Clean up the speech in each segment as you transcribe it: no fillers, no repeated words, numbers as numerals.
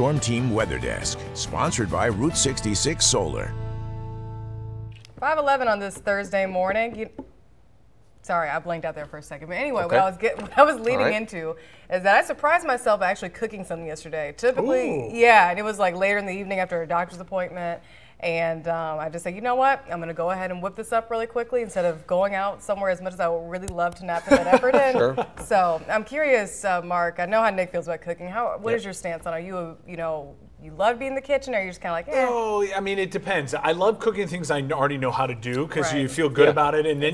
Storm Team Weather Desk, sponsored by Route 66 Solar. 5:11 on this Thursday morning. Sorry, I blanked out there for a second. But anyway, what I was leading into is that I surprised myself actually cooking something yesterday. Typically, yeah, and it was like later in the evening after a doctor's appointment. And I just said, you know what? I'm going to go ahead and whip this up really quickly instead of going out somewhere as much as I would really love to not put that effort in. Sure. So I'm curious, Mark, I know how Nick feels about cooking. What is your stance on it? Are you, you love being in the kitchen, or are you just kind of like, eh? Oh, I mean, it depends. I love cooking things I already know how to do because you feel good about it, and then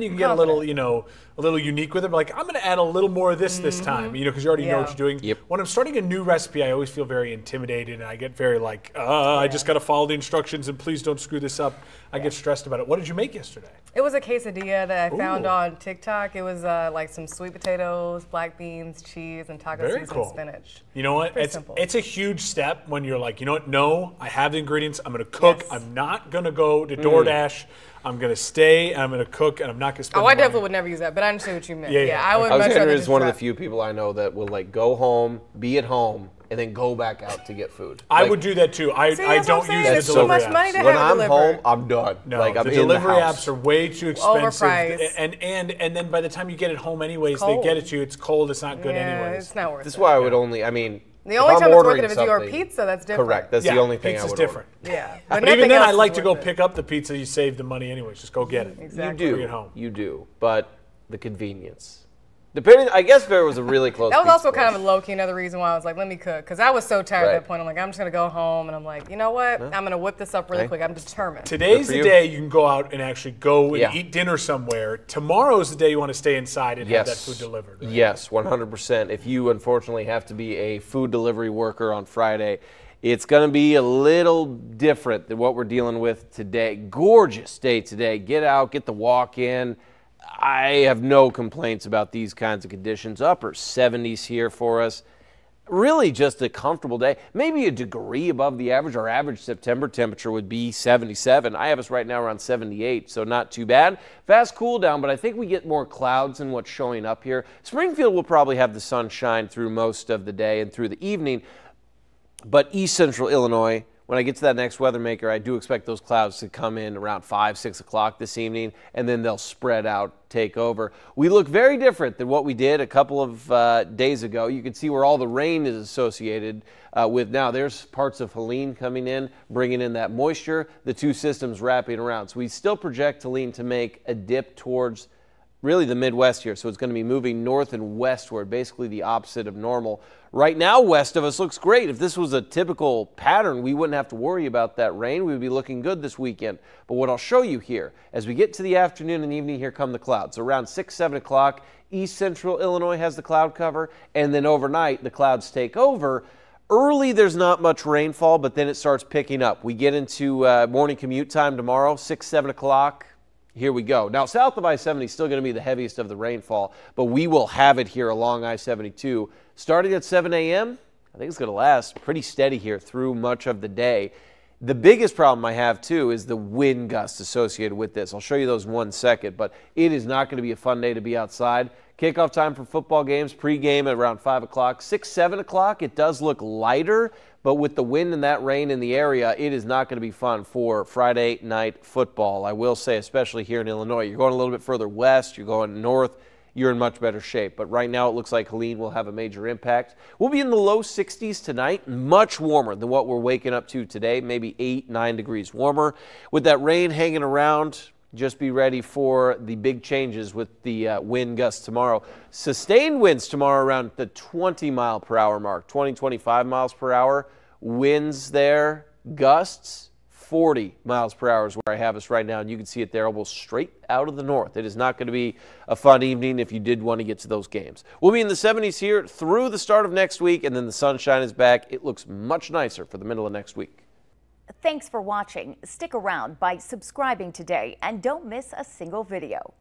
you can get a little, a little unique with it. But like, I'm going to add a little more of this time, because you already know what you're doing. Yep. When I'm starting a new recipe, I always feel very intimidated, and I get very like, I just got to follow the instructions, and please don't screw this up. I get stressed about it. What did you make yesterday? It was a quesadilla that I found on TikTok. It was like some sweet potatoes, black beans, cheese, and taco seasoned spinach. You know what? Simple. It's a huge step when you're like, you know what? No, I have the ingredients. I'm going to cook. Yes. I'm not going to go to DoorDash. I'm going to stay, and I'm going to cook, and I'm not going to spend I definitely would never use that, but I understand what you meant. I would Alexander is one of the few people I know that will like go home, be at home, and then go back out to get food. I would do that too. I don't use the delivery apps. When I'm home, I'm done. No, like, I'm the in delivery the house. apps are way too expensive. Overpriced. And then by the time you get it home anyways, Cold. they get it to you. It's cold. It's not good anyways. It's not worth it. This is why I would only, I mean, the only time it's worth it if it's your pizza, that's different. Correct. That's the only thing I would order. different. Yeah. But even then, I like to go pick up the pizza. You save the money anyways. Just go get it. Exactly. You do. Bring it home. You do. But the convenience. Depending, I guess there was a really close. That was also kind of a low-key another reason why I was like, let me cook. Because I was so tired at that point. I'm like, I'm just going to go home. And I'm like, you know what? I'm going to whip this up really quick. I'm determined. Today's the day you can go out and actually go and eat dinner somewhere. Tomorrow's the day you want to stay inside and have that food delivered. Right? Yes, 100%. If you unfortunately have to be a food delivery worker on Friday, it's going to be a little different than what we're dealing with today. Gorgeous day today. Get out, get the walk in. I have no complaints about these kinds of conditions. Upper 70s here for us. Really just a comfortable day. Maybe a degree above the average. Our average September temperature would be 77. I have us right now around 78, so not too bad. Fast cool down, but I think we get more clouds than what's showing up here. Springfield will probably have the sunshine through most of the day and through the evening. But East Central Illinois, when I get to that next weather maker, I do expect those clouds to come in around 5, 6 o'clock this evening, and then they'll spread out, take over. We look very different than what we did a couple of days ago. You can see where all the rain is associated with now. There's parts of Helene coming in, bringing in that moisture, the two systems wrapping around. So we still project Helene to make a dip towards really the Midwest here. So it's going to be moving north and westward, basically the opposite of normal. Right now, west of us looks great. If this was a typical pattern, we wouldn't have to worry about that rain. We would be looking good this weekend. But what I'll show you here, as we get to the afternoon and evening, here come the clouds. So around 6, 7 o'clock, East Central Illinois has the cloud cover, and then overnight, the clouds take over. Early, there's not much rainfall, but then it starts picking up. We get into morning commute time tomorrow, 6, 7 o'clock. Here we go. Now, south of I-70 is still going to be the heaviest of the rainfall, but we will have it here along I-72. Starting at 7 a.m., I think it's going to last pretty steady here through much of the day. The biggest problem I have, too, is the wind gusts associated with this. I'll show you those in 1 second, but it is not going to be a fun day to be outside. Kickoff time for football games, pregame at around 5 o'clock. 6, 7 o'clock, it does look lighter, but with the wind and that rain in the area, it is not going to be fun for Friday night football. I will say, especially here in Illinois. You're going a little bit further west, you're going north, you're in much better shape. But right now it looks like Helene will have a major impact. We'll be in the low 60s tonight, much warmer than what we're waking up to today, maybe 8, 9 degrees warmer. With that rain hanging around, just be ready for the big changes with the wind gusts tomorrow. Sustained winds tomorrow around the 20-mile-per-hour mark, 20, 25 miles per hour. Winds there, gusts, 40 miles per hour is where I have us right now, and you can see it there almost straight out of the north. It is not going to be a fun evening if you did want to get to those games. We'll be in the 70s here through the start of next week, and then the sunshine is back. It looks much nicer for the middle of next week. Thanks for watching. Stick around by subscribing today and don't miss a single video.